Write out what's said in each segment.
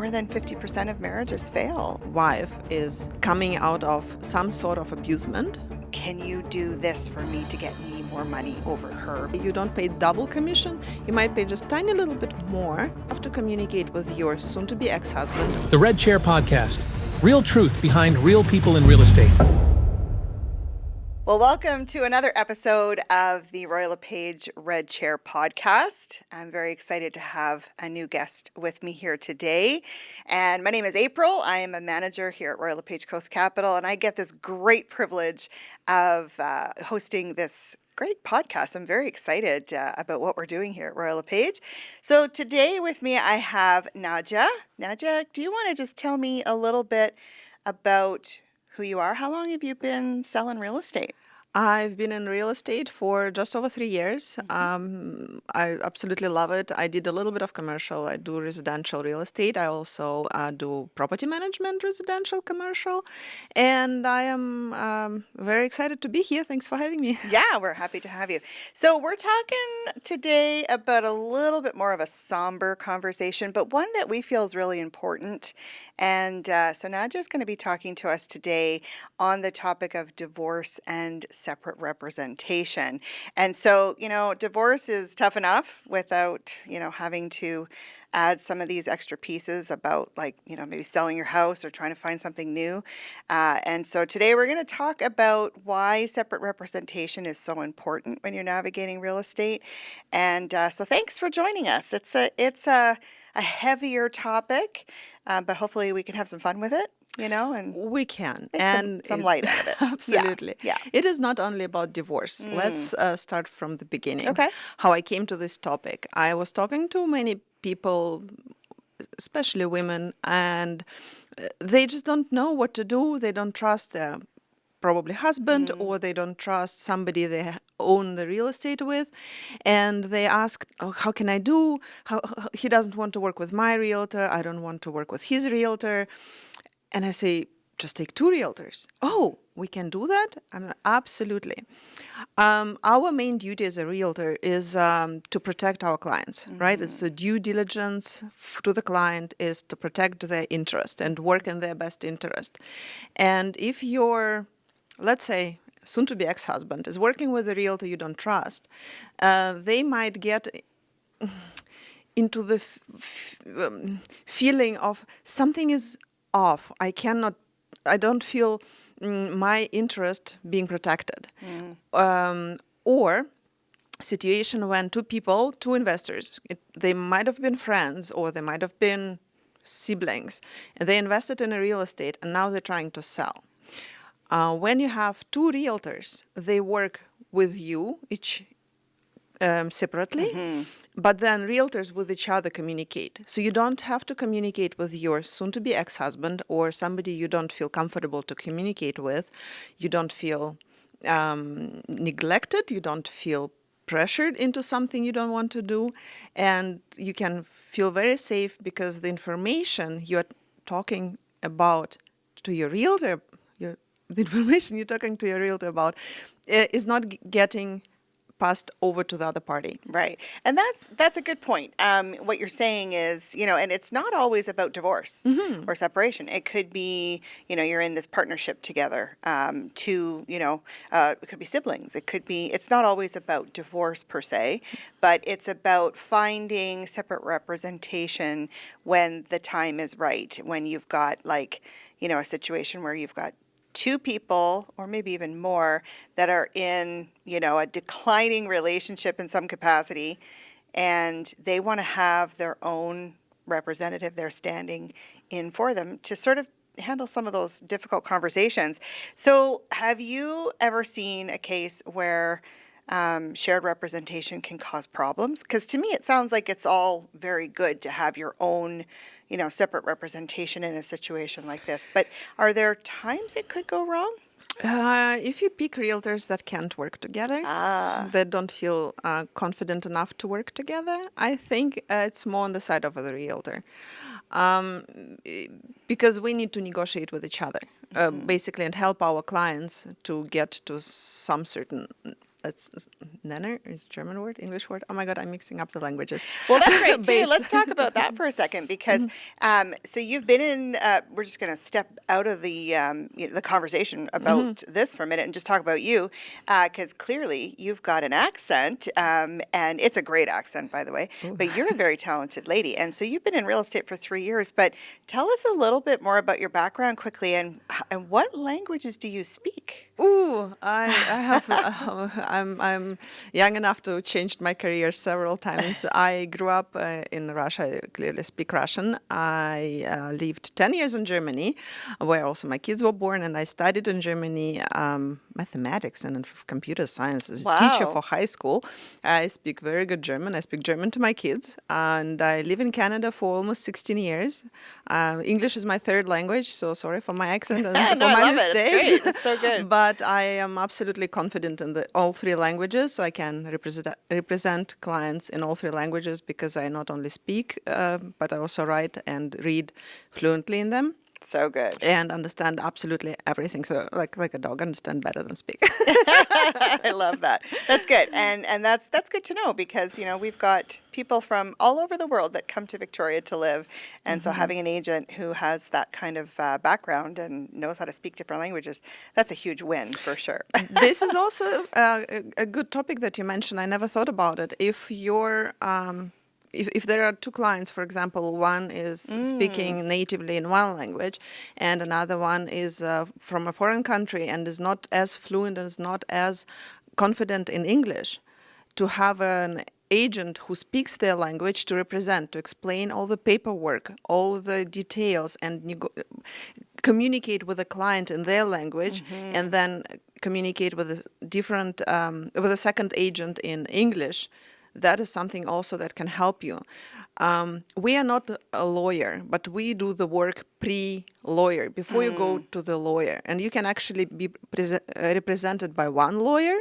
more than 50% of marriages fail. Wife is coming out of some sort of abusement. Can you do this for me to get me more money over her? You don't pay double commission. You might pay just tiny little bit more. You have to communicate with your soon-to-be ex-husband. The Red Chair Podcast. Real truth behind real people in real estate. Well, welcome to another episode of the Royal LePage Red Chair Podcast. I'm very excited to have a new guest with me here today. And my name is April. I am a manager here at Royal LePage Coast Capital, and I get this great privilege of hosting this great podcast. I'm very excited about what we're doing here at Royal LePage. So today with me, I have Nadja. Nadja, do you want to just tell me a little bit about who you are? How long have you been selling real estate? I've been in real estate for just over 3 years. I absolutely love it. I did a little bit of commercial. I do residential real estate. I also do property management, residential, commercial. And I am very excited to be here. Thanks for having me. Yeah, we're happy to have you. So we're talking today about a little bit more of a somber conversation, but one that we feel is really important. And so Nadja's going to be talking to us today on the topic of divorce and separate representation. And so, divorce is tough enough without, having to add some of these extra pieces about maybe selling your house or trying to find something new. And so today we're going to talk about why separate representation is so important when you're navigating real estate. And so thanks for joining us. It's a heavier topic, but hopefully we can have some fun with it. And we can, and some light out of it. Absolutely. Yeah. It is not only about divorce. Let's start from the beginning. Okay. How I came to this topic. I was talking to many people, especially women, and they just don't know what to do. They don't trust their probably husband, or they don't trust somebody they own the real estate with, and they ask, how can I do? How he doesn't want to work with my realtor. I don't want to work with his realtor. And I say, just take 2 realtors. Oh, we can do that? Absolutely. Our main duty as a realtor is to protect our clients, right? It's a due diligence to the client is to protect their interest and work in their best interest. And if your, let's say, soon-to-be ex-husband is working with a realtor you don't trust, they might get into the feeling of something is off. I don't feel my interest being protected. Or situation when 2 investors, they might have been friends or they might have been siblings, and they invested in a real estate and now they're trying to sell. When you have 2 realtors, they work with you each separately, but then realtors with each other communicate. So you don't have to communicate with your soon-to-be ex-husband or somebody you don't feel comfortable to communicate with. You don't feel neglected. You don't feel pressured into something you don't want to do. And you can feel very safe because the information you're talking about to your realtor, the information you're talking to your realtor about is not getting passed over to the other party. Right. And that's a good point. What you're saying is, and it's not always about divorce or separation. It could be, you're in this partnership together it could be siblings. It's not always about divorce per se, but it's about finding separate representation when the time is right, when you've got a situation where you've got 2 people, or maybe even more, that are in, a declining relationship in some capacity, and they want to have their own representative they're standing in for them to sort of handle some of those difficult conversations. So have you ever seen a case where shared representation can cause problems? Because to me, it sounds like it's all very good to have your own separate representation in a situation like this. But are there times it could go wrong? If you pick realtors that can't work together, that don't feel confident enough to work together, I think it's more on the side of the realtor. Because we need to negotiate with each other, basically, and help our clients to get to some certain Nenner is German word, English word. Oh my God, I'm mixing up the languages. Well, that's great too. Base. Let's talk about that for a second because so you've been in. We're just going to step out of the conversation about this for a minute and just talk about you because clearly you've got an accent and it's a great accent, by the way. But you're a very talented lady, and so you've been in real estate for 3 years. But tell us a little bit more about your background quickly and what languages do you speak? Ooh, I have. I'm young enough to change my career several times. I grew up in Russia. I clearly speak Russian. I lived 10 years in Germany, where also my kids were born, and I studied in Germany mathematics and computer science as a teacher Wow. for high school. I speak very good German. I speak German to my kids, and I live in Canada for almost 16 years. English is my third language, so sorry for my accent and for No, I my love it. It's mistakes. great. It's so good. But I am absolutely confident in all three languages, so I can represent clients in all three languages because I not only speak, but I also write and read fluently in them. So good. And understand absolutely everything. So like a dog, understand better than speak. I love that. That's good. And that's good to know because, we've got people from all over the world that come to Victoria to live. And so having an agent who has that kind of background and knows how to speak different languages, that's a huge win for sure. This is also a good topic that you mentioned. I never thought about it. If you're if there are two clients, for example, one is speaking natively in one language and another one is from a foreign country and is not as fluent and is not as confident in English, to have an agent who speaks their language to represent, to explain all the paperwork, all the details, and communicate with the client in their language, and then communicate with a second agent in English. That is something also that can help you. We are not a lawyer, but we do the work pre-lawyer, before you go to the lawyer. And you can actually be represented by one lawyer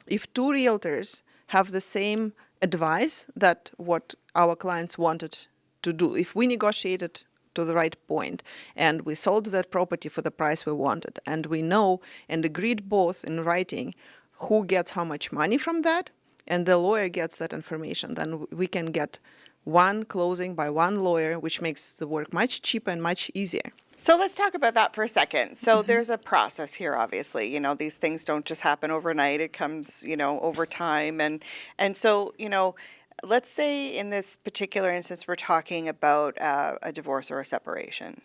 if two realtors have the same advice that what our clients wanted to do. If we negotiated to the right point and we sold that property for the price we wanted, and we know and agreed both in writing who gets how much money from that, and the lawyer gets that information, then we can get one closing by one lawyer, which makes the work much cheaper and much easier. So let's talk about that for a second. So there's a process here, obviously. These things don't just happen overnight. It comes, over time. And so, let's say in this particular instance, we're talking about a divorce or a separation.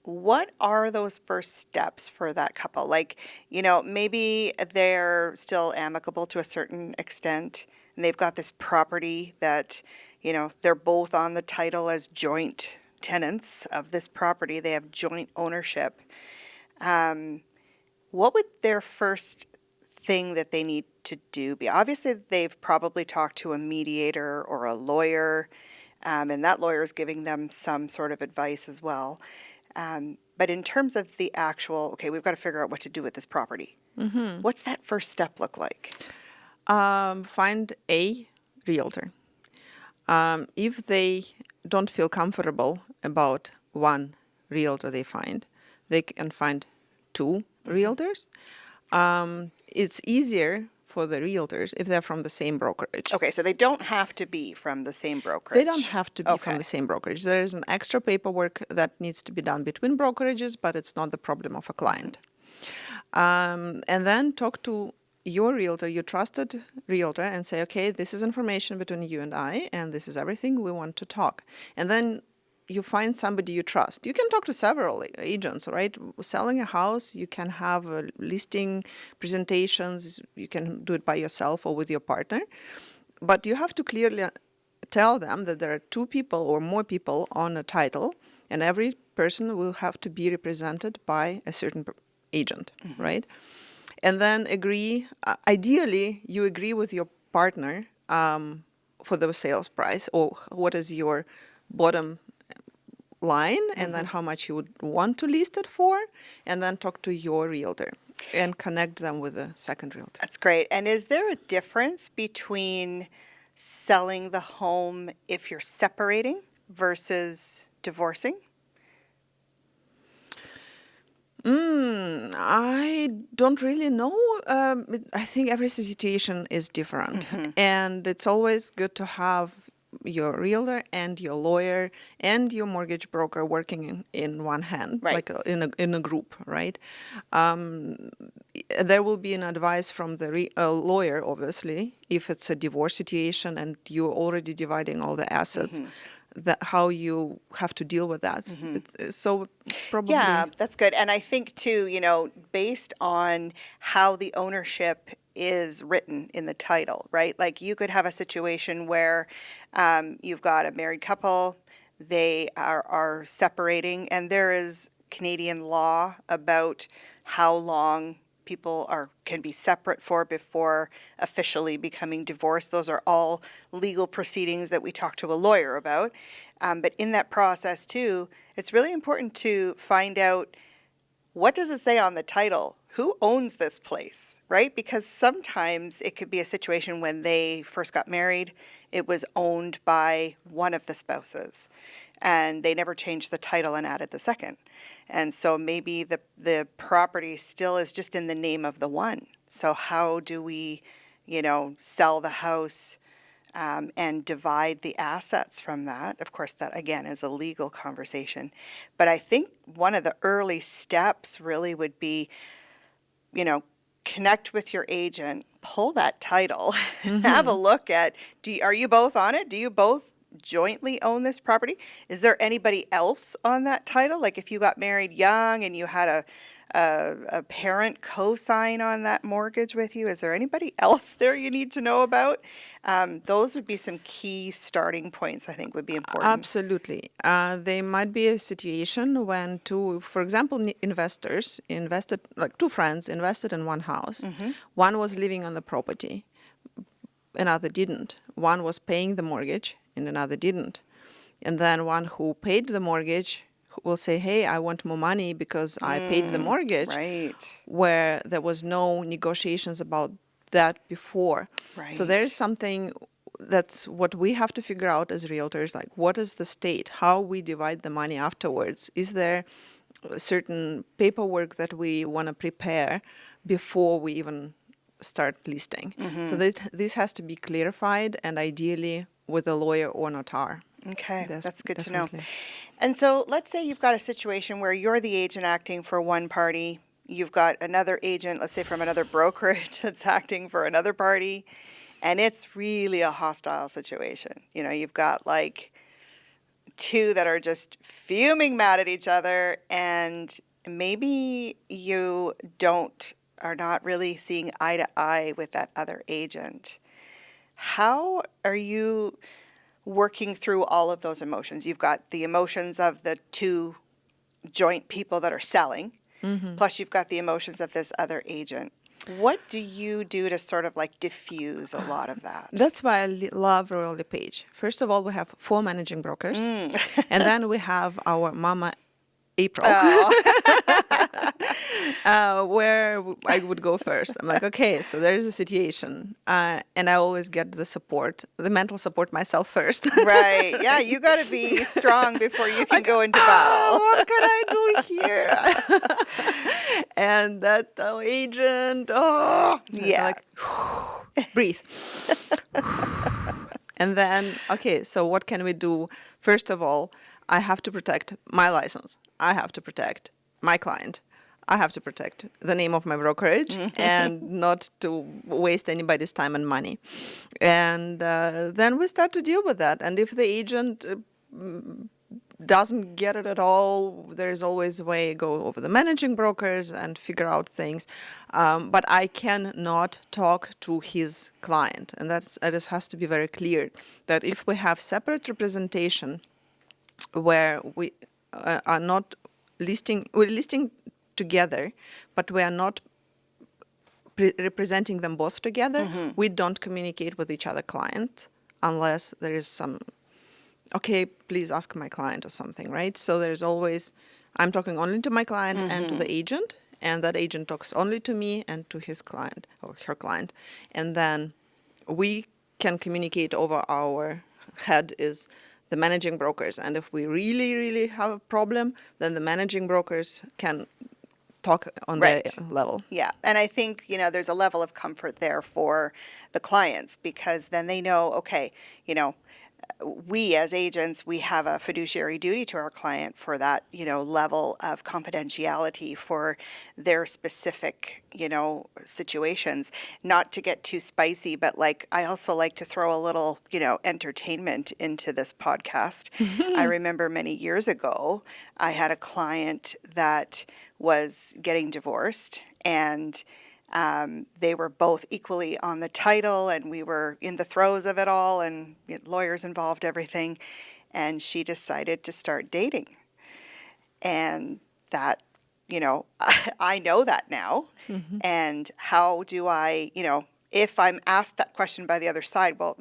What are those first steps for that couple? Like, maybe they're still amicable to a certain extent, and they've got this property that, they're both on the title as joint tenants of this property. They have joint ownership. What would their first thing that they need to do be? Obviously, they've probably talked to a mediator or a lawyer. And that lawyer is giving them some sort of advice as well. But in terms of the actual, okay, we've got to figure out what to do with this property. What's that first step look like? Find a realtor. If they don't feel comfortable about one realtor they can find two realtors. It's easier for the realtors if they're from the same brokerage. Okay, so they don't have to be from the same brokerage. They don't have to be from the same brokerage. There is an extra paperwork that needs to be done between brokerages, but it's not the problem of a client. And then talk to your realtor, your trusted realtor, and say, okay, this is information between you and I, and this is everything we want to talk. And then you find somebody you trust. You can talk to several agents, right? Selling a house, you can have listing presentations. You can do it by yourself or with your partner. But you have to clearly tell them that there are two people or more people on a title, and every person will have to be represented by a certain agent, right? And then agree, ideally, you agree with your partner for the sales price, or what is your bottom line, and then how much you would want to list it for, and then talk to your realtor and connect them with a second realtor. That's great. And is there a difference between selling the home if you're separating versus divorcing? I don't really know. I think every situation is different, and it's always good to have your realtor and your lawyer and your mortgage broker working in one hand, Right. like in a group, right? There will be an advice from the lawyer, obviously, if it's a divorce situation and you're already dividing all the assets. That how you have to deal with that. So probably. Yeah, that's good. And I think too, based on how the ownership is written in the title, right? Like you could have a situation where you've got a married couple, they are separating, and there is Canadian law about how long people can be separate for before officially becoming divorced. Those are all legal proceedings that we talk to a lawyer about. But in that process too, it's really important to find out, what does it say on the title? Who owns this place, right? Because sometimes it could be a situation when they first got married, it was owned by one of the spouses, and they never changed the title and added the second. And so maybe the property still is just in the name of the one. So how do we, sell the house and divide the assets from that? Of course, that again is a legal conversation. But I think one of the early steps really would be, connect with your agent, pull that title, have a look at, are you both on it? Do you both jointly own this property? Is there anybody else on that title? Like if you got married young and you had a parent co-sign on that mortgage with you, is there anybody else there you need to know about? Those would be some key starting points, I think would be important. Absolutely. There might be a situation when for example, investors invested, like two friends invested in one house. One was living on the property, another didn't. One was paying the mortgage and another didn't. And then one who paid the mortgage will say, hey, I want more money because I paid the mortgage. Right. Where there was no negotiations about that before. So there's Right. something that's what we have to figure out as realtors, like what is the state, how we divide the money afterwards. Is there certain paperwork that we want to prepare before we even start listing? So this has to be clarified, and ideally with a lawyer or notar. Okay, that's good to Definitely. know. And so let's say you've got a situation where you're the agent acting for one party, you've got another agent, let's say from another brokerage, that's acting for another party, and it's really a hostile situation. You've got like two that are just fuming mad at each other, and maybe you are not really seeing eye to eye with that other agent. How are you working through all of those emotions? You've got the emotions of the two joint people that are selling, plus you've got the emotions of this other agent. What do you do to sort of like diffuse a lot of that? That's why I love Royal LePage. First of all, we have 4 managing brokers, and then we have our mama April, where I would go first. I'm like, okay, so there's a situation, and I always get the mental support myself first. Right. Yeah, you got to be strong before you can go into battle. What can I do here? And that agent, Yeah. like, breathe. And then, okay, so what can we do? First of all, I have to protect my license. I have to protect my client. I have to protect the name of my brokerage and not to waste anybody's time and money. And then we start to deal with that. And if the agent doesn't get it at all, there's always a way go over the managing brokers and figure out things. But I cannot talk to his client. And that has to be very clear that if we have separate representation where we are not we're listing together, but we are not representing them both together, we don't communicate with each other client unless there is some, okay, please ask my client or something, right? So there's always, I'm talking only to my client and to the agent, and that agent talks only to me and to his client or her client. And then we can communicate over our head is the managing brokers. And if we really, really have a problem, then the managing brokers can talk on Right. the level. Yeah. And I think, there's a level of comfort there for the clients because then they know, okay, we as agents, we have a fiduciary duty to our client for that, level of confidentiality for their specific, situations. Not to get too spicy, but like I also like to throw a little, entertainment into this podcast. I remember many years ago, I had a client that was getting divorced and they were both equally on the title, and we were in the throes of it all, and lawyers involved, everything. And she decided to start dating. And that, I know that now. And how do I, if I'm asked that question by the other side, well,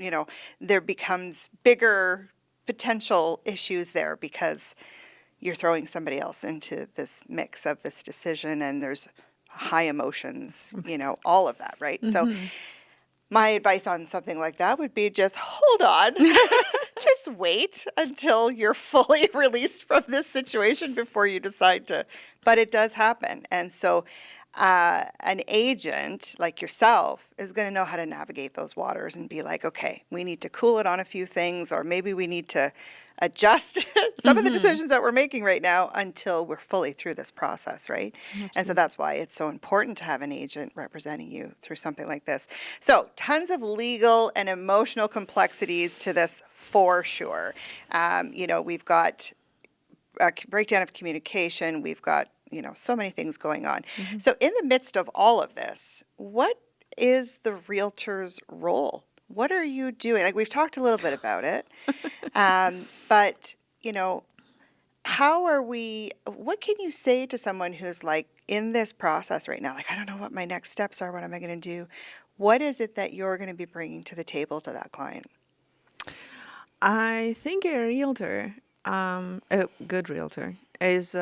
there becomes bigger potential issues there because you're throwing somebody else into this mix of this decision and there's high emotions, all of that, right? So my advice on something like that would be just hold on. Just wait until you're fully released from this situation before you decide to. But it does happen. And so an agent like yourself is going to know how to navigate those waters and be like, okay, we need to cool it on a few things, or maybe we need to adjust some of the decisions that we're making right now until we're fully through this process, right? Absolutely. And so that's why it's so important to have an agent representing you through something like this. So tons of legal and emotional complexities to this for sure. We've got a breakdown of communication. We've got, so many things going on. So in the midst of all of this, what is the realtor's role? What are you doing? Like we've talked a little bit about it, but what can you say to someone who's like in this process right now? Like, I don't know what my next steps are. What am I going to do? What is it that you're going to be bringing to the table to that client? I think a realtor, a good realtor, is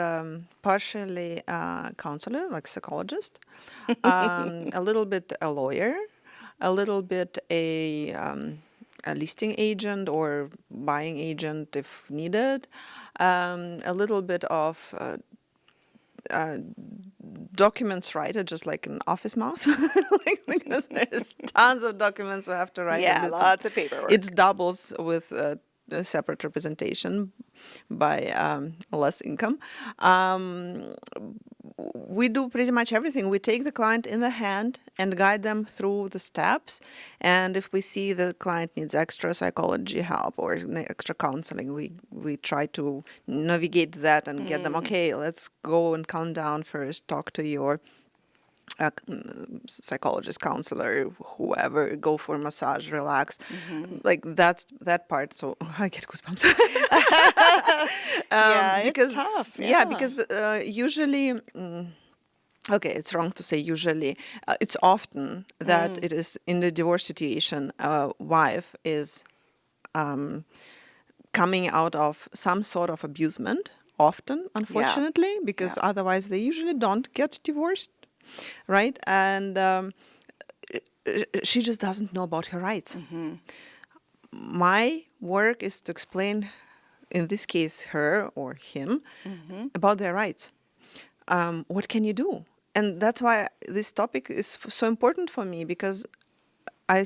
partially a counselor, like psychologist, a little bit a lawyer, a little bit a listing agent or buying agent if needed, a little bit of documents writer, just like an office mouse, because there's tons of documents we have to write. Yeah, and lots of paperwork. It doubles with a separate representation by less income. We do pretty much everything. We take the client in the hand and guide them through the steps. And if we see the client needs extra psychology help or extra counseling, we try to navigate that and get them, okay, let's go and calm down first, talk to your psychologist, counselor, whoever, go for a massage, relax. Like that's that part. So I get goosebumps. It's tough. Yeah, because usually, okay, it's wrong to say usually. It's often that it is in the divorce situation, wife is coming out of some sort of abusement, often, unfortunately, because otherwise they usually don't get divorced. Right? And she just doesn't know about her rights. My work is to explain, in this case, her or him, about their rights. What can you do? And that's why this topic is so important for me, because I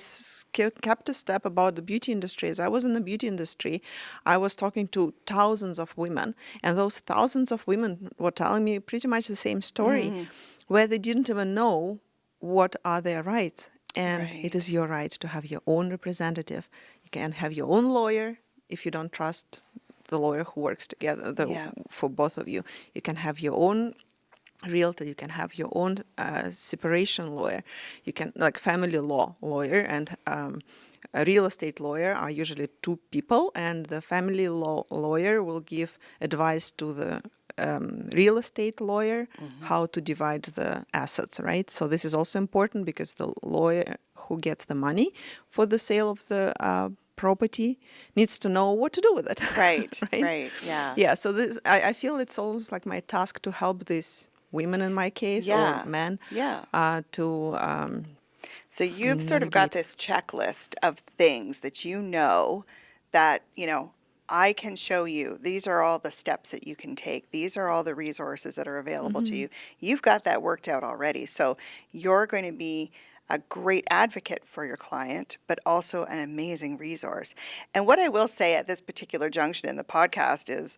kept a step about the beauty industry. As I was in the beauty industry, I was talking to thousands of women, and those thousands of women were telling me pretty much the same story, where they didn't even know what are their rights. And it is your right to have your own representative. You can have your own lawyer if you don't trust the lawyer who works together for both of you. You can have your own realtor, you can have your own separation lawyer. You can, like family law lawyer and a real estate lawyer are usually two people, and the family law lawyer will give advice to the real estate lawyer how to divide the assets, right? So this is also important because the lawyer who gets the money for the sale of the property needs to know what to do with it. Right, yeah. Yeah, so this, I feel it's almost like my task to help these women in my case or men to so you've sort of got this checklist of things that that I can show you, these are all the steps that you can take. These are all the resources that are available to you. You've got that worked out already. So you're going to be a great advocate for your client, but also an amazing resource. And what I will say at this particular junction in the podcast is,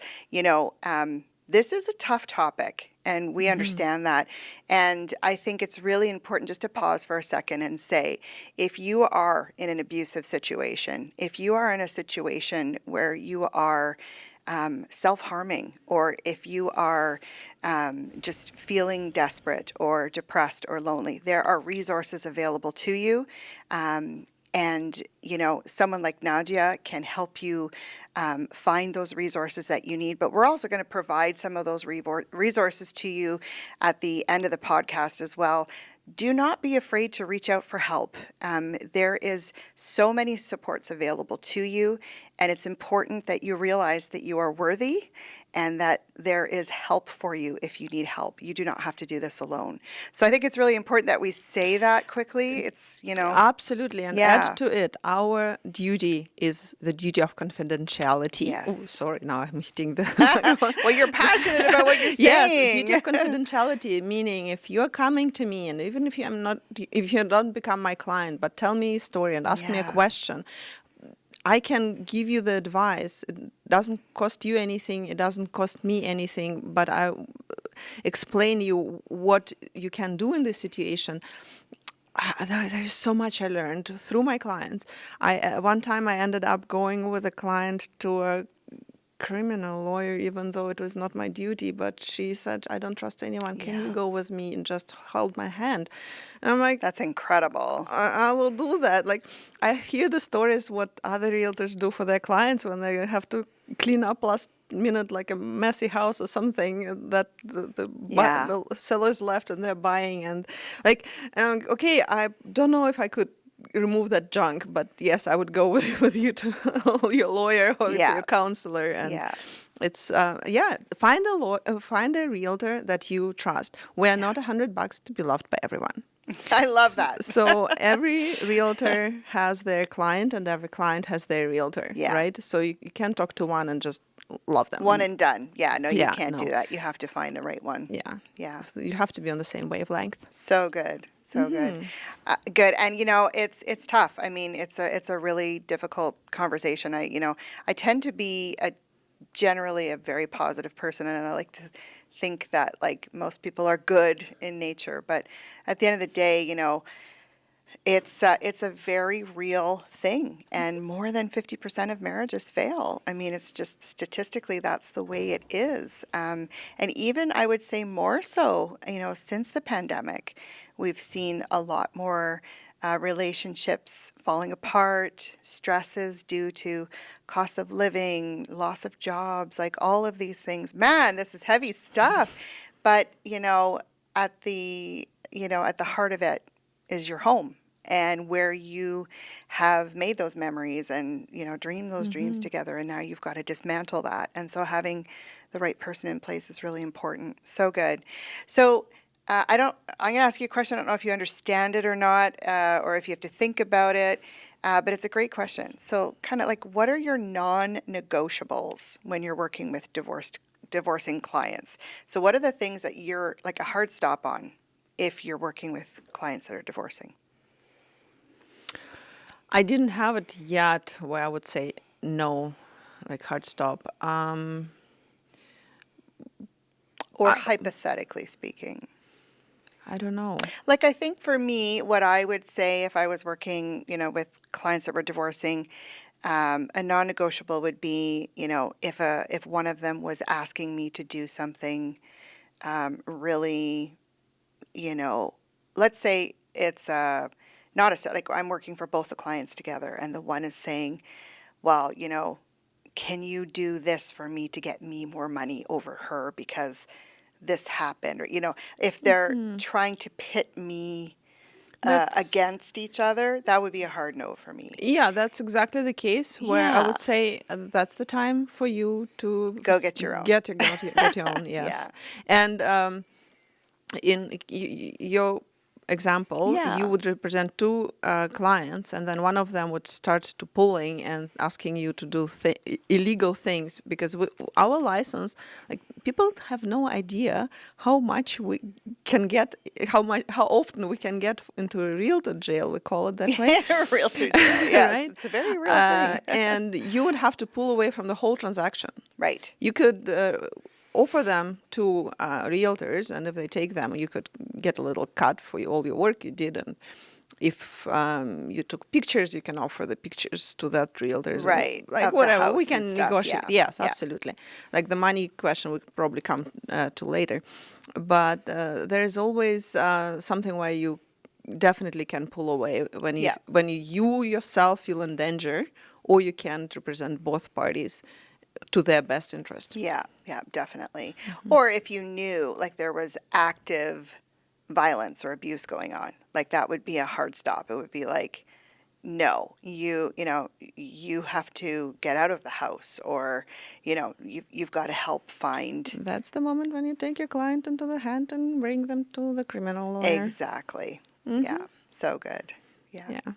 this is a tough topic, and we understand that. And I think it's really important just to pause for a second and say, if you are in an abusive situation, if you are in a situation where you are self-harming, or if you are just feeling desperate or depressed or lonely, there are resources available to you. And, someone like Nadja can help you find those resources that you need. But we're also going to provide some of those resources to you at the end of the podcast as well. Do not be afraid to reach out for help. There is so many supports available to you, and it's important that you realize that you are worthy and that there is help for you if you need help. You do not have to do this alone. So I think it's really important that we say that quickly. It's, Absolutely. And add to it, our duty is the duty of confidentiality. Yes. Oh, sorry, now I'm hitting the... Well, you're passionate about what you're saying. Yes, duty of confidentiality, meaning if you're coming to me, and even if if you don't become my client, but tell me a story and ask me a question, I can give you the advice. It doesn't cost you anything. It doesn't cost me anything. But I explain you what you can do in this situation. There is so much I learned through my clients. One time I ended up going with a client to a criminal lawyer, even though it was not my duty, but she said, I don't trust anyone. Can you go with me and just hold my hand? And I'm like, that's incredible. I will do that. Like, I hear the stories what other realtors do for their clients when they have to clean up last minute, like a messy house or something that the sellers left and they're buying. And okay, I don't know if I could remove that junk, but yes, I would go with you to your lawyer or your counselor, and it's find a realtor that you trust. We are not $100 to be loved by everyone. I love that. So every realtor has their client, and every client has their realtor, right? So you can't talk to one and just love them. One and done. Yeah, no, you can't do that. You have to find the right one. Yeah. You have to be on the same wavelength. So good. So good. Good. And, it's tough. I mean, it's a really difficult conversation. I tend to be generally a very positive person, and I like to think that most people are good in nature. But at the end of the day, it's a very real thing, and more than 50% of marriages fail. I mean, it's just statistically that's the way it is. And even I would say more so, since the pandemic, we've seen a lot more relationships falling apart, stresses due to cost of living, loss of jobs, all of these things. Man, this is heavy stuff. But, at the heart of it is your home, and where you have made those memories and, dreamed those dreams together, and now you've got to dismantle that. And so having the right person in place is really important. So good. So I'm going to ask you a question. I don't know if you understand it or not, or if you have to think about it, but it's a great question. So kind of what are your non-negotiables when you're working with divorcing clients? So what are the things that you're a hard stop on if you're working with clients that are divorcing? I didn't have it yet where I would say no, hard stop. Or hypothetically speaking. I don't know. I think for me, what I would say if I was working, with clients that were divorcing, a non-negotiable would be, if one of them was asking me to do something really, let's say it's not I'm working for both the clients together, and the one is saying, well, can you do this for me to get me more money over her because this happened? Or, if they're trying to pit me against each other, that would be a hard no for me. Yeah, that's exactly the case where I would say that's the time for you to go get your own. Get your own, yes. And in your example, Yeah. you would represent two clients, and then one of them would start to pulling and asking you to do illegal things, because our license, like, people have no idea how much we can get, how often we can get into a realtor jail. We call it that way. Realtor jail. Yes, Right? it's a very real thing. And you would have to pull away from the whole transaction. Right. You could offer them to realtors, and if they take them, you could get a little cut for all your work you did. And if you took pictures, you can offer the pictures to that realtors. Right, Like of the whatever, house we and can stuff, negotiate. yeah, Yes, yeah. absolutely. Like the money question, we could probably come to later. But there is always something where you definitely can pull away when Yeah. you yourself feel in danger, or you can't represent both parties to their best interest. Yeah, yeah, definitely. Or if you knew like there was active violence or abuse going on, like that would be a hard stop. It would be like, no, you have to get out of the house, or, you've got to help find. That's the moment when you take your client into the hand and bring them to the criminal lawyer. Exactly. Yeah, so good. Yeah. Yeah.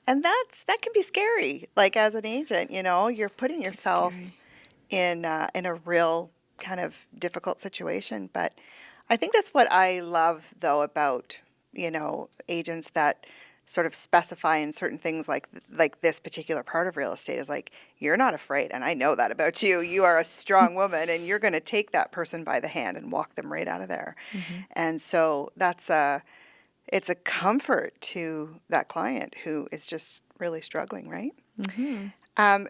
And that can be scary. Like as an agent, you're putting yourself scary. in a real kind of difficult situation. But I think that's what I love, though, about agents that sort of specify in certain things, like this particular part of real estate, is like, you're not afraid, and I know that about you. You are a strong woman, and you're going to take that person by the hand and walk them right out of there. And so it's a comfort to that client who is just really struggling, right?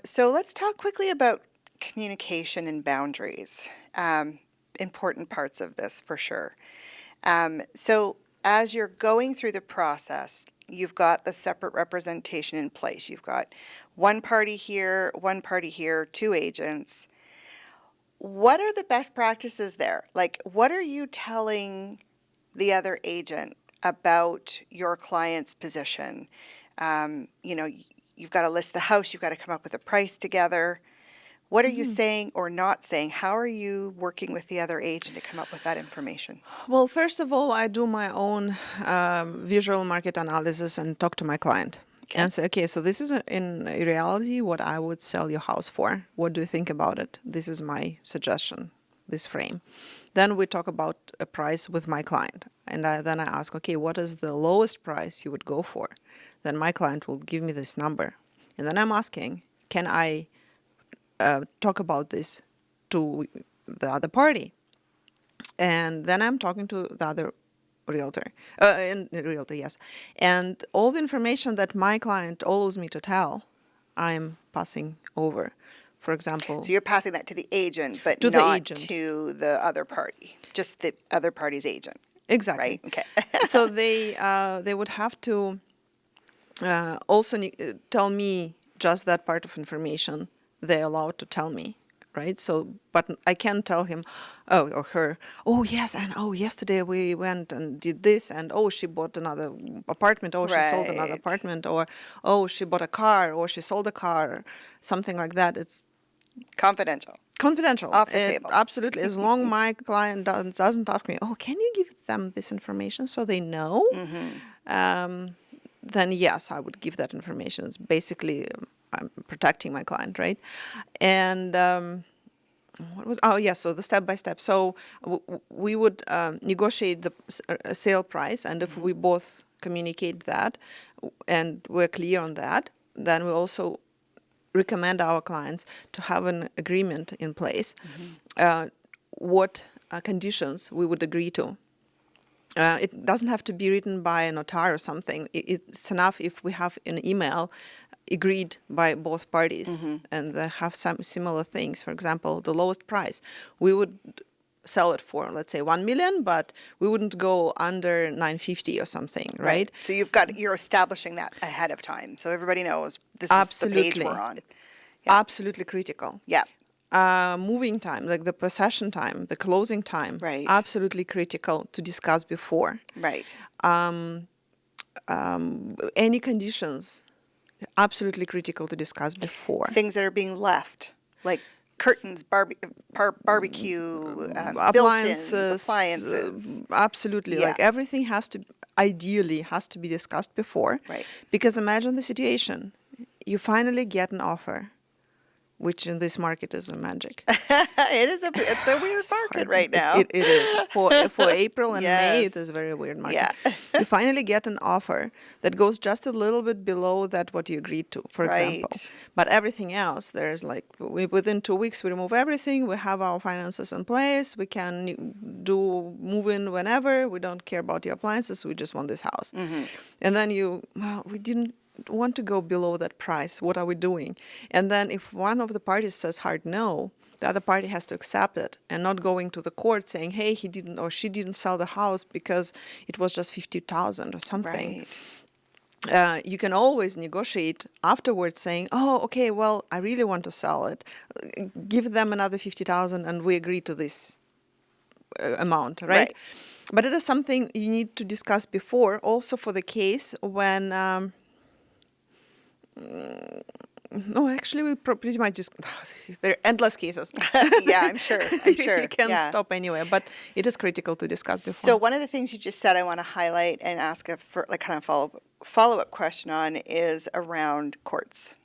So let's talk quickly about communication and boundaries. Important parts of this for sure. So as you're going through the process, you've got the separate representation in place. You've got one party here, two agents. What are the best practices there? Like, what are you telling the other agent about your client's position? You've got to list the house, you've got to come up with a price together. What are you saying or not saying? How are you working with the other agent to come up with that information? Well, first of all, I do my own visual market analysis and talk to my client. Okay. And say, okay, so this is in reality what I would sell your house for. What do you think about it? This is my suggestion, this frame. Then we talk about a price with my client. And then I ask, okay, what is the lowest price you would go for? Then my client will give me this number. And then I'm asking, can I talk about this to the other party? And then I'm talking to the other realtor, yes. And all the information that my client allows me to tell, I'm passing over. For example, So you're passing that to the agent, but To the not agent. to the other party, just the other party's agent, exactly. right? Okay. So they would have to also tell me just that part of information they're allowed to tell me, right? So, but I can't tell him, or her, oh yes, and oh yesterday we went and did this, and oh she bought another apartment, or she sold another Right. apartment, or oh she bought a car, or she sold a car, something like that. It's Confidential. confidential. Off the table. Absolutely. As long my client doesn't ask me, oh, can you give them this information so they know? Then yes, I would give that information. It's basically I'm protecting my client, right? And what was? Oh, yes. So the step by step. So we would negotiate the sale price, and if we both communicate that, and we're clear on that, then we also recommend our clients to have an agreement in place, what conditions we would agree to. It doesn't have to be written by a notary or something. It's enough if we have an email agreed by both parties and they have some similar things. For example, the lowest price. We would sell it for, let's say, 1 million, but we wouldn't go under 950 or something, right? So you're establishing that ahead of time, so everybody knows this is the page we're on. Yeah. Absolutely critical. Yeah. Moving time, like the possession time, the closing time, Right. absolutely critical to discuss before. Right. Any conditions, absolutely critical to discuss before. Things that are being left, like curtains, barbecue, built-ins, appliances. Absolutely, Yeah. like everything has to ideally has to be discussed before. Right. Because imagine the situation. You finally get an offer, which in this market is a magic. It's a weird market right now. It is. For April and May, it Yes. is a very weird market. Yeah. You finally get an offer that goes just a little bit below that what you agreed to, for example. Right. But everything else, there's like, within 2 weeks, we remove everything. We have our finances in place. We can move in whenever. We don't care about the appliances. We just want this house. And then we didn't want to go below that price. What are we doing? And then if one of the parties says hard no, the other party has to accept it and not going to the court saying, hey, he didn't or she didn't sell the house because it was just 50,000 or something. Right. You can always negotiate afterwards saying, oh, okay, well, I really want to sell it. Give them another 50,000 and we agree to this amount, right? But it is something you need to discuss before, also for the case when... no, actually, we pretty much just, there are endless cases. Yeah, I'm sure. I'm sure. You can't yeah. stop anywhere, but it is critical to discuss before. So one of the things you just said I want to highlight and ask for like kind of follow-up question on is around courts.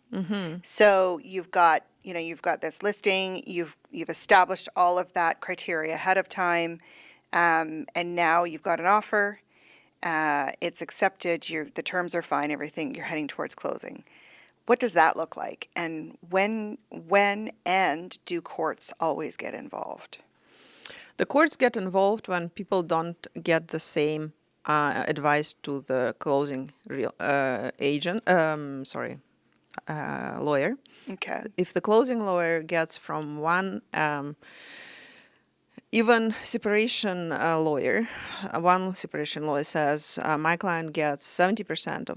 So you've got this listing, you've established all of that criteria ahead of time, and now you've got an offer. It's accepted. The terms are fine. Everything. You're heading towards closing. What does that look like? And when and do courts always get involved? The courts get involved when people don't get the same advice to the closing lawyer. Okay. If the closing lawyer gets from one even separation lawyer, one separation lawyer says my client gets 70%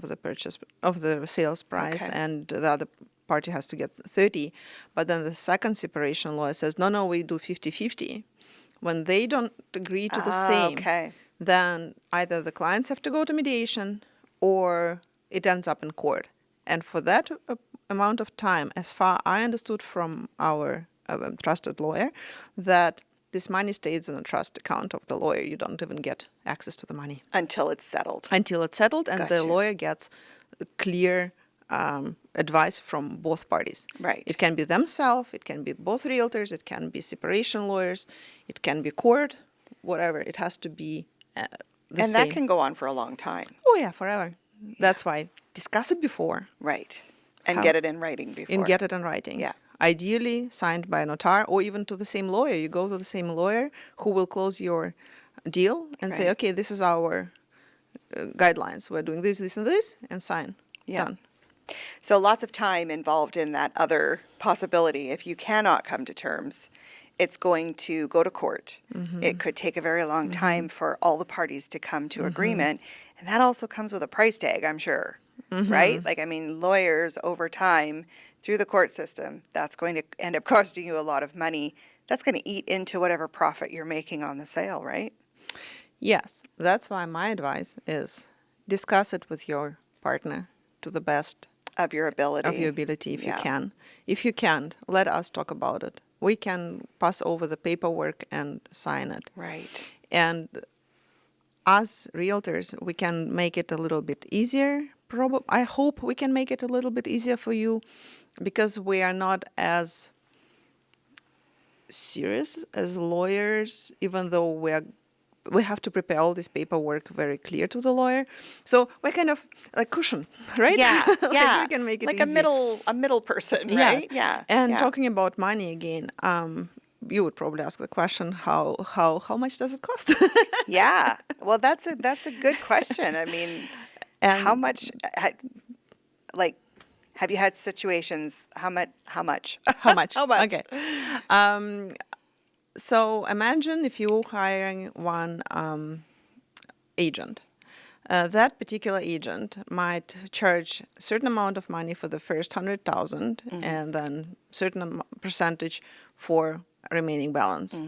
of the sales price, Okay. and the other party has to get 30. But then the second separation lawyer says, no, we do 50-50. When they don't agree to the same, okay. then either the clients have to go to mediation or it ends up in court. And for that amount of time, as far I understood from our trusted lawyer, that this money stays in a trust account of the lawyer. You don't even get access to the money. Until it's settled. And the Gotcha. lawyer gets clear advice from both parties. Right. It can be themselves, it can be both realtors, it can be separation lawyers, it can be court, whatever. It has to be the And same. that can go on for a long time. Oh, yeah, forever. That's why discuss it before. Right. And How- get it in writing before. And get it in writing. Yeah. Ideally signed by a notar or even to the same lawyer. You go to the same lawyer who will close your deal and say, Right. okay, this is our guidelines. We're doing this, and this, and sign. Yeah. Done. So lots of time involved in that other possibility. If you cannot come to terms, it's going to go to court. It could take a very long time for all the parties to come to agreement. And that also comes with a price tag, I'm sure. Right? Like, I mean, lawyers over time through the court system, that's going to end up costing you a lot of money. That's going to eat into whatever profit you're making on the sale, right? Yes. That's why my advice is discuss it with your partner to the best Of your ability. of your ability if Yeah. you can. If you can't, let us talk about it. We can pass over the paperwork and sign it. Right. And as realtors, we can make it a little bit easier. I hope we can make it a little bit easier for you because we are not as serious as lawyers, even though we have to prepare all this paperwork very clear to the lawyer. So we're kind of like cushion, right? Yeah, Like yeah. we can make it like easy. a middle person, Yes. right? Yeah. And yeah. talking about money again, you would probably ask the question, how much does it cost? Yeah. Well, that's a good question. I mean, And- how much? Like, have you had situations? How much? How much? How much? Okay. So imagine if you're hiring one agent. That particular agent might charge a certain amount of money for the first 100,000 and then certain percentage for remaining balance.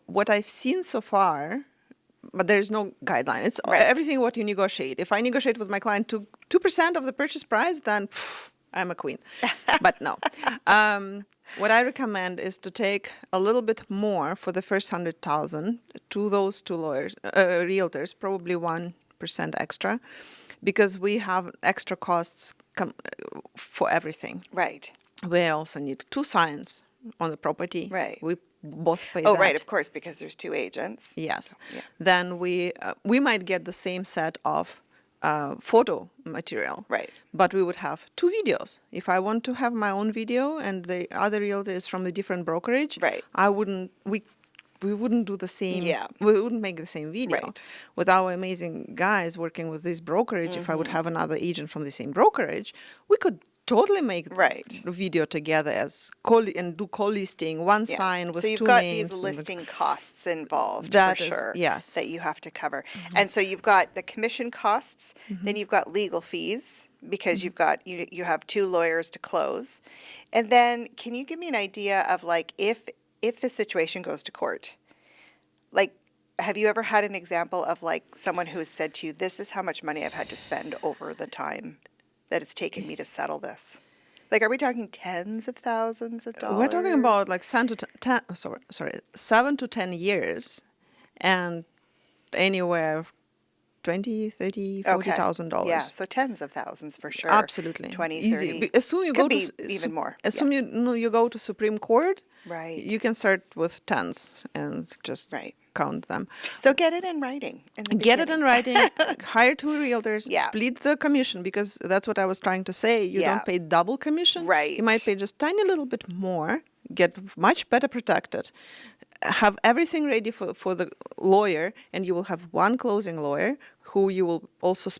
What I've seen so far, but there is no guideline. It's Right. everything what you negotiate. If I negotiate with my client 2% of the purchase price, then I'm a queen. But no. What I recommend is to take a little bit more for the first 100,000 to those two realtors, probably 1% extra, because we have extra costs for everything. Right. We also need 2 signs on the property. Right. We both pay Oh, that. right, of course, because there's 2 agents. Yes. Yeah. Then we might get the same set of photo material. Right. But we would have 2 videos. If I want to have my own video and the other realtor is from a different brokerage, Right. we wouldn't do the same. Yeah. We wouldn't make the same video. Right. With our amazing guys working with this brokerage, if I would have another agent from the same brokerage, we could totally make Right. the video together as and do co-listing, one Yeah. sign with so you've 2 got names. these and listing costs involved That for is- sure. yes. That you have to cover. And so you've got the commission costs, then you've got legal fees because you've got you have 2 lawyers to close. And then can you give me an idea of like if the situation goes to court? Like have you ever had an example of like someone who has said to you, this is how much money I've had to spend over the time that it's taken me to settle this? Like, are we talking tens of thousands of dollars? We're talking about like 7 to 10 years, and anywhere 20, 30, $40,000. Yeah, so tens of thousands for sure. Absolutely. 20, Easy. 30. As soon you Could go be to even more. As Yeah. soon you go to Supreme Court, Right. you can start with tens and just Right. count them. So get it in writing. In the Get it in beginning. writing. Hire 2 realtors. Yeah. Split the commission, because that's what I was trying to say. You Yeah. don't pay double commission. Right. You might pay just tiny little bit more. Get much better protected. Have everything ready for the lawyer, and you will have one closing lawyer who you will also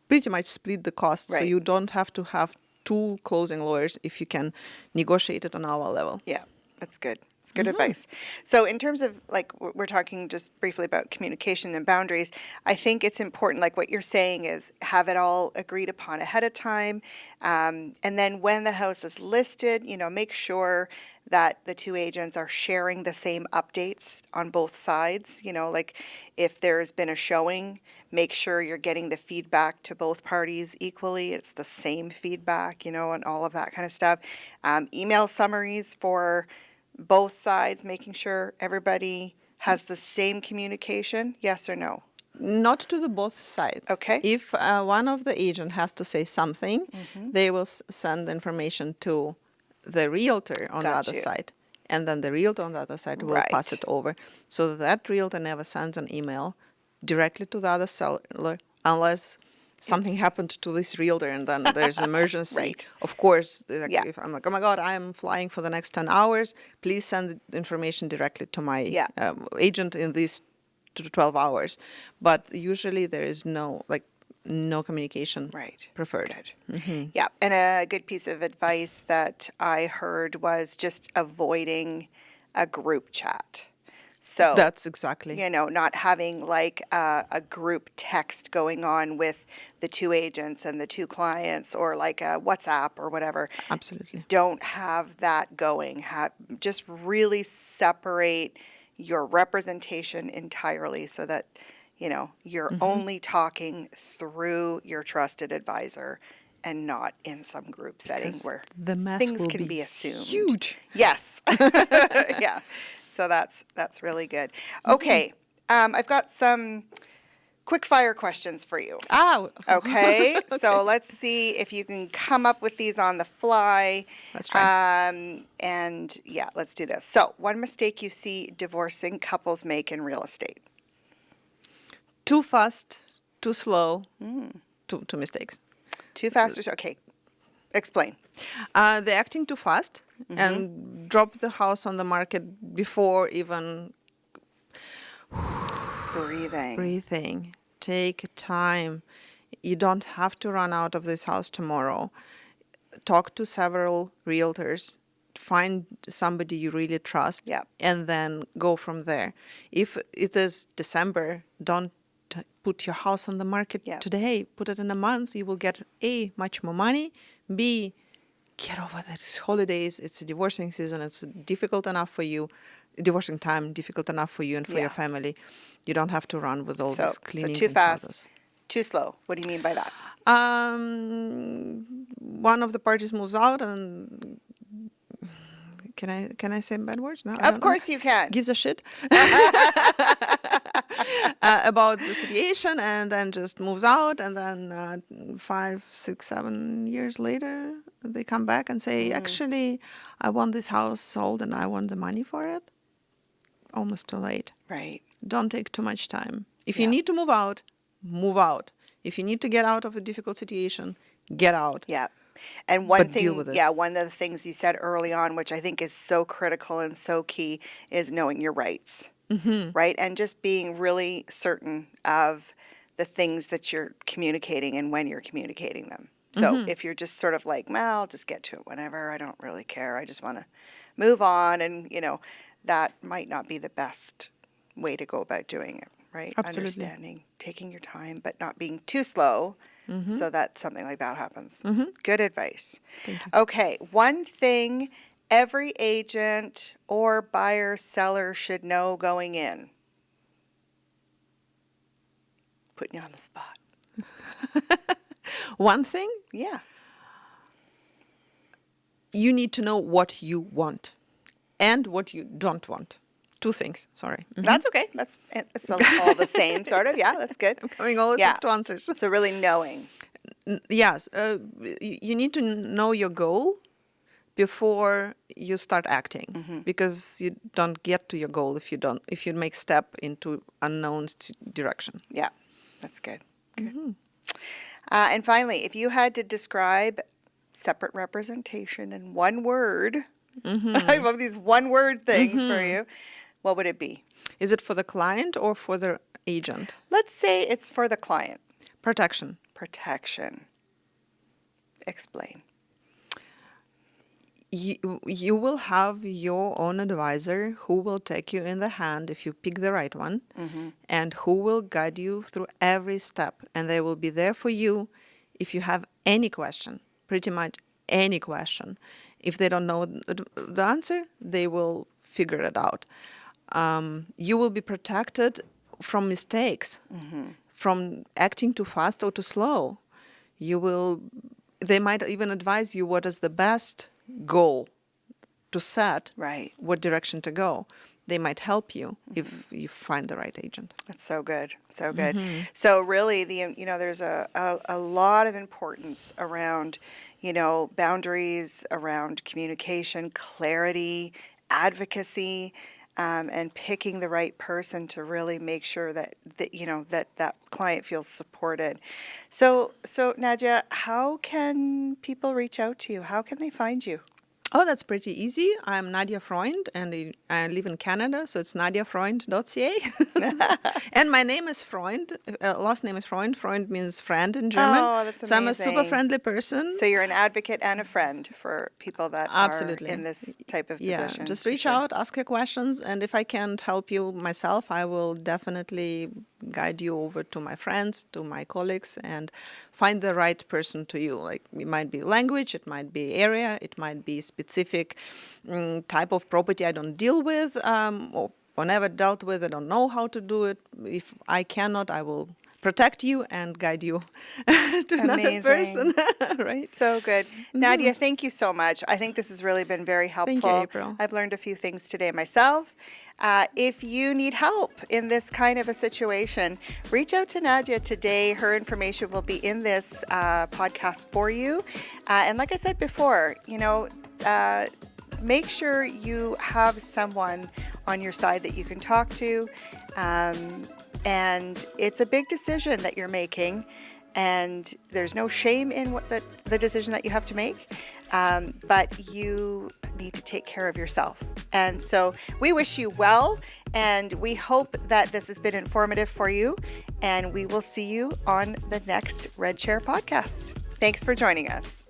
pretty much split the costs. So Right. you don't have to have 2 closing lawyers if you can negotiate it on our level. Yeah, that's good. It's good advice. So in terms of like we're talking just briefly about communication and boundaries, I think it's important, like what you're saying is have it all agreed upon ahead of time. And then when the house is listed, make sure that the 2 agents are sharing the same updates on both sides. Like if there's been a showing, make sure you're getting the feedback to both parties equally. It's the same feedback, and all of that kind of stuff. Email summaries for both sides, making sure everybody has the same communication, yes or no? Not to the both sides. Okay. If one of the agent has to say something, they will send the information to the realtor on the Got other you. side. And then the realtor on the other side will pass Right. it over. So that realtor never sends an email directly to the other seller unless something happened to this realtor and then there's emergency. Right. Of course, like, Yeah. if I'm like, oh my God, I'm flying for the next 10 hours, please send the information directly to my Yeah. agent in these 12 hours. But usually there is no communication Right. preferred. Good. Yeah. And a good piece of advice that I heard was just avoiding a group chat. So That's exactly. not having like a group text going on with the 2 agents and the 2 clients or like a WhatsApp or whatever. Absolutely. Don't have that going. Just really separate your representation entirely so that, you're only talking through your trusted advisor and not in some group setting Because where the mess things will can be be assumed. huge. Yes. Yeah. So that's really good. Okay. I've got some quick fire questions for you. Oh. Okay. So let's see if you can come up with these on the fly. Let's try. And yeah, let's do this. So, one mistake you see divorcing couples make in real estate. Too fast, too slow, two mistakes. Too fast or so? Okay. Explain. They're acting too fast and drop the house on the market before even breathing. Take time. You don't have to run out of this house tomorrow. Talk to several realtors. Find somebody you really trust. Yeah. And then go from there. If it is December, don't put your house on the market Yeah. today. Put it in a month. You will get A, much more money. B, get over the holidays. It's a divorcing season. It's difficult enough for you. Divorcing time, difficult enough for you and for Yeah. your family. You don't have to run with all So, this cleaning. too and fast, process. too slow. What do you mean by that? One of the parties moves out and Can I say bad words? No, I Of don't know. course you can. Gives a shit about the situation, and then just moves out, and then 5, 6, 7 years later, they come back and say, actually, I want this house sold and I want the money for it. Almost too late. Right. Don't take too much time. If you Yeah. need to move out, move out. If you need to get out of a difficult situation, get out. Yeah. And one But thing, deal with it. yeah, one of the things you said early on, which I think is so critical and so key, is knowing your rights, right? And just being really certain of the things that you're communicating and when you're communicating them. So if you're just sort of like, well, I'll just get to it whenever, I don't really care, I just want to move on, and, that might not be the best way to go about doing it, right? Absolutely. Understanding, taking your time, but not being too slow so that something like that happens. Good advice. Thank you. Okay, one thing every agent or buyer seller should know going in. Putting you on the spot. One thing, Yeah. you need to know what you want and what you don't want. 2 things, sorry. That's okay. It's all the same, sort of. Yeah, that's good. I'm coming always Yeah. with 2 answers. So really knowing. Yes, you need to know your goal before you start acting, because you don't get to your goal if you make step into unknown direction. Yeah, that's good. Good. And finally, if you had to describe separate representation in one word, I love these one-word things for you, what would it be? Is it for the client or for the agent? Let's say it's for the client. Protection. Protection. Explain. You will have your own advisor who will take you in the hand if you pick the right one, and who will guide you through every step. And they will be there for you if you have any question, pretty much any question. If they don't know the answer, they will figure it out. You will be protected from mistakes, from acting too fast or too slow. They might even advise you what is the best goal to set, Right. what direction to go. They might help you if you find the right agent. That's so good. So good. So really there's a lot of importance around, boundaries, around communication, clarity, advocacy, and picking the right person to really make sure that client feels supported. So Nadja, how can people reach out to you? How can they find you? Oh, that's pretty easy. I'm Nadja Freund, and I live in Canada, so it's nadjafreund.ca. And my name is Freund. Last name is Freund. Freund means friend in German. Oh, that's So I'm a super amazing. friendly person. So you're an advocate and a friend for people that Absolutely. are in this type of Yeah, position. just for reach sure. out, ask your questions, and if I can't help you myself, I will definitely guide you over to my friends, to my colleagues, and find the right person to you. Like, it might be language, it might be area, it might be specific type of property I don't deal with, or never dealt with. I don't know how to do it. If I cannot, I will protect you and guide you to another Amazing. person. Right? So good. Nadja, thank you so much. I think this has really been very helpful. Thank you, April. I've learned a few things today myself. If you need help in this kind of a situation, reach out to Nadja today. Her information will be in this podcast for you. And like I said before, make sure you have someone on your side that you can talk to. And it's a big decision that you're making, and there's no shame in what the decision that you have to make, but you need to take care of yourself. And so we wish you well, and we hope that this has been informative for you, and we will see you on the next Red Chair podcast. Thanks for joining us.